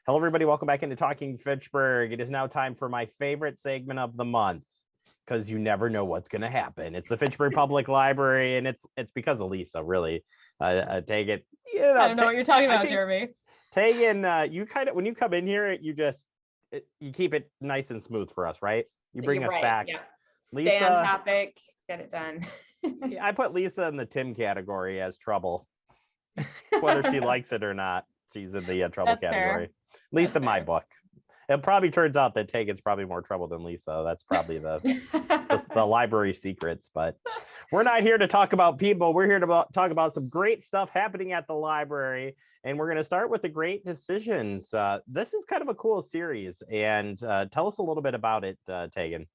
Hello, everybody. Welcome back into Talking Fitchburg. It is now time for my favorite segment of the month because you never know what's going to happen. It's the Fitchburg Public Library, and it's because of Lisa, really. Take it. I don't know what you're talking about, Jeremy. Tegan, you kind of, when you come in here, you keep it nice and smooth for us, right? You bring us back. Yeah. Lisa, stay on topic, get it done. Yeah, I put Lisa in the Tim category as trouble, whether she likes it or not. She's in the trouble That's category. fair. At least in my book. It probably turns out that Tegan's probably more trouble than Lisa. That's probably the library secrets. But we're not here to talk about people. We're here to talk about some great stuff happening at the library. And we're going to start with the great decisions. This is kind of a cool series. And tell us a little bit about it, Tegan.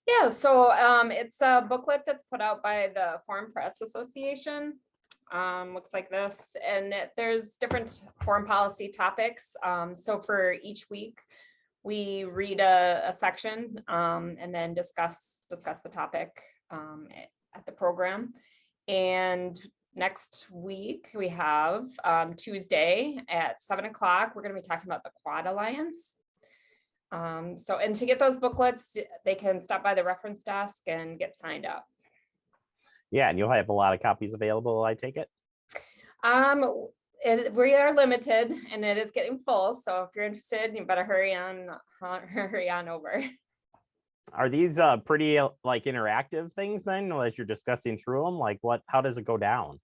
Yeah, so it's a booklet that's put out by the Foreign Press Association. Looks like this, and there's different foreign policy topics. So for each week, we read a section and then discuss the topic at the program. And next week we have Tuesday at 7 o'clock. We're going to be talking about the Quad Alliance. And to get those booklets, they can stop by the reference desk and get signed up. Yeah, and you'll have a lot of copies available, I take it? We are limited and it is getting full. So if you're interested, you better hurry on over. Are these pretty like interactive things then, as you're discussing through them? Like how does it go down?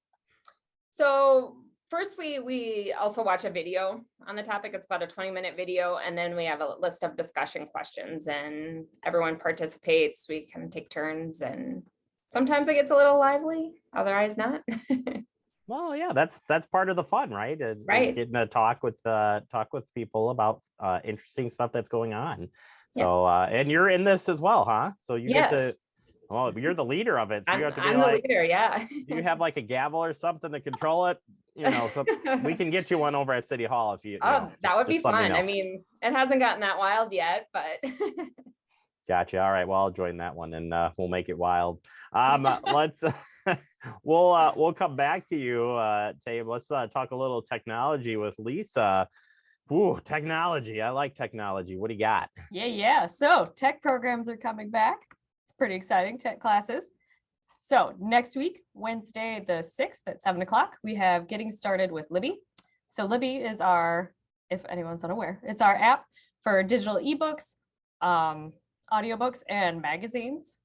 So first, we also watch a video on the topic. It's about a 20-minute video. And then we have a list of discussion questions and everyone participates. We can take turns and sometimes it gets a little lively, otherwise not. Well, yeah, that's part of the fun, right? It's getting to talk with people about interesting stuff that's going on. So, and you're in this as well, huh? So you get to, well, you're the leader of it. So you have to be I'm the leader, yeah. Do you have like a gavel or something to control it? You know, so we can get you one over at City Hall if you. That would be fun. I mean, it hasn't gotten that wild yet, but. Gotcha. All right. Well, I'll join that one and we'll make it wild. Let's we'll come back to you, Tabe. Let's talk a little technology with Lisa. Ooh, technology. I like technology. What do you got? Yeah. So tech programs are coming back. It's pretty exciting, tech classes. So next week, Wednesday the 6th at 7 o'clock, we have Getting Started with Libby. So Libby is our, if anyone's unaware, it's our app for digital ebooks, audiobooks, and magazines.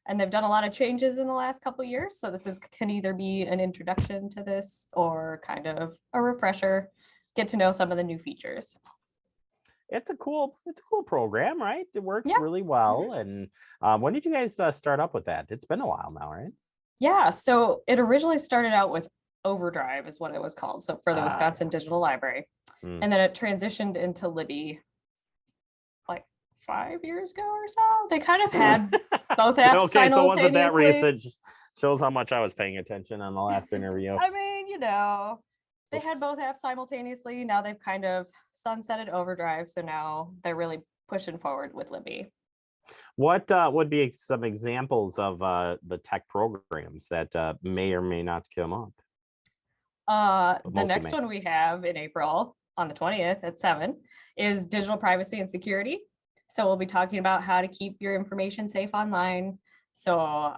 And they've done a lot of changes in the last couple of years. So this can either be an introduction to this or kind of a refresher, get to know some of the new features. It's a cool program, right? It works really well. And when did you guys start up with that? It's been a while now, right? Yeah, so it originally started out with Overdrive is what it was called. So for the Wisconsin Digital Library. And then it transitioned into Libby like 5 years ago or so. They kind of had both apps simultaneously. So wasn't that recent? Shows how much I was paying attention on the last interview. I mean, they had both apps simultaneously. Now they've kind of sunsetted Overdrive. So now they're really pushing forward with Libby. What would be some examples of the tech programs that may or may not come up? The next one we have in April on the 20th at 7 is digital privacy and security. So we'll be talking about how to keep your information safe online. So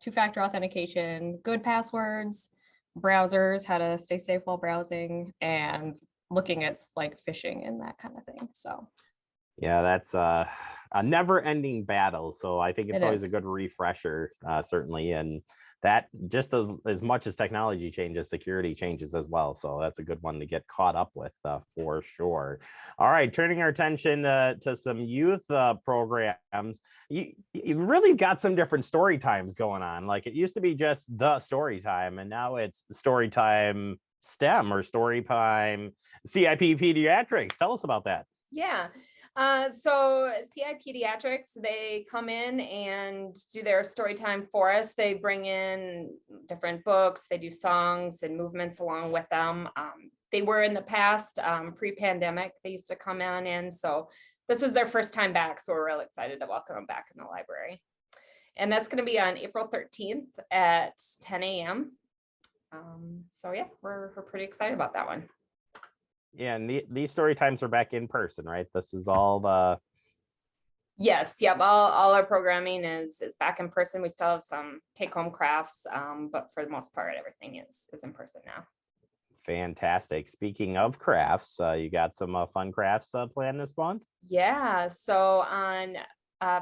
two-factor authentication, good passwords, browsers, how to stay safe while browsing, and looking at like phishing and that kind of thing. So yeah, that's a never-ending battle. So I think it's always a good refresher, certainly. And that just as much as technology changes, security changes as well. So that's a good one to get caught up with for sure. All right, turning our attention to some youth programs. You really got some different story times going on. Like it used to be just the story time, and now it's story time STEM or story time CIP pediatrics. Tell us about that. Yeah. So CI Pediatrics, they come in and do their story time for us. They bring in different books, they do songs and movements along with them. They were in the past, pre-pandemic, they used to come on in. So this is their first time back. So we're really excited to welcome them back in the library. And that's going to be on April 13th at 10 a.m. So yeah, we're pretty excited about that one. Yeah, and these story times are back in person, right? This is all the. Yes, yep. All our programming is back in person. We still have some take-home crafts, but for the most part, everything is in person now. Fantastic. Speaking of crafts, you got some fun crafts planned this month? Yeah, so on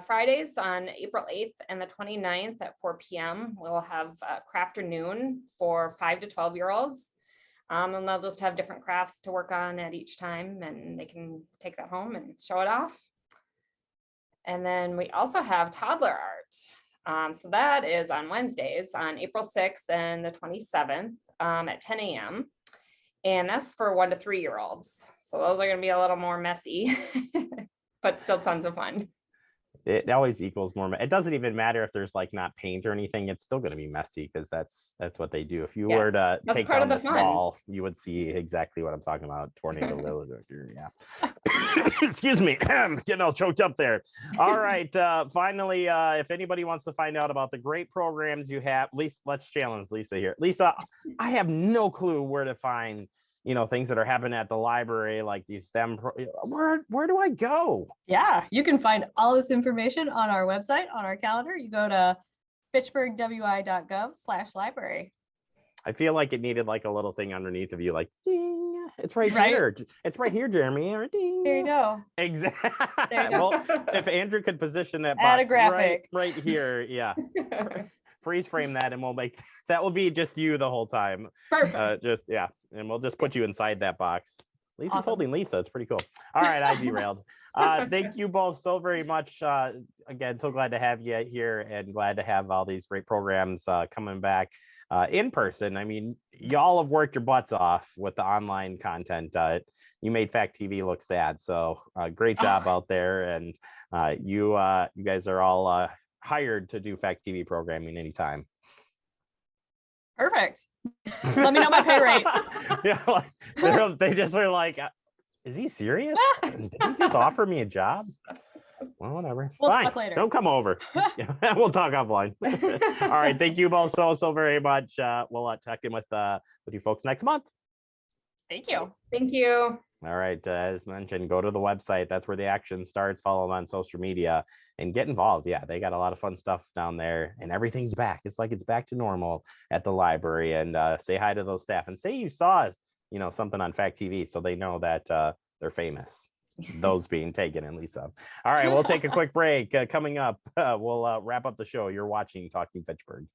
Fridays on April 8th and the 29th at 4 p.m., we'll have Crafternoon for 5 to 12-year-olds. And they'll just have different crafts to work on at each time, and they can take that home and show it off. And then we also have toddler art. So that is on Wednesdays on April 6th and the 27th at 10 a.m. And that's for 1 to 3-year-olds. So those are going to be a little more messy, but still tons of fun. It always equals more. It doesn't even matter if there's like not paint or anything. It's still going to be messy because that's what they do. If you were to take down this wall, you would see exactly what I'm talking about. Tornado Village. Yeah. Excuse me. Getting all choked up there. All right. Finally, if anybody wants to find out about the great programs you have, Lisa, let's challenge Lisa here. Lisa, I have no clue where to find things that are happening at the library, like these STEM, where do I go? Yeah, you can find all this information on our website, on our calendar. You go to fitchburgwi.gov/library. I feel like it needed like a little thing underneath of you, like, ding, it's right here. It's right here, Jeremy. Or ding. There you go. Exactly. There you go. Well, if Andrew could position that Add a box graphic. right here, yeah. Freeze frame that, and we'll make that will be just you the whole time. Perfect. And we'll just put you inside that box. Lisa's Awesome. holding Lisa. It's pretty cool. All right, I derailed. Thank you both so very much. Again, so glad to have you here and glad to have all these great programs coming back in person. I mean, y'all have worked your butts off with the online content. You made Fact TV look sad. So great job out there. And you guys are all hired to do Fact TV programming anytime. Perfect. Let me know my pay rate. Yeah, like, they just were like, is he serious? Did he just offer me a job? Well, whatever. We'll Fine. talk later. Don't come over. We'll talk offline. All right. Thank you both so very much. We'll check in with you folks next month. Thank you. Thank you. All right. As mentioned, go to the website. That's where the action starts. Follow them on social media and get involved. Yeah, they got a lot of fun stuff down there and everything's back. It's like it's back to normal at the library. And say hi to those staff and say you saw, something on Fact TV so they know that they're famous. Those being Tegan and Lisa. All right, we'll take a quick break. Coming up, we'll wrap up the show. You're watching Talking Fitchburg.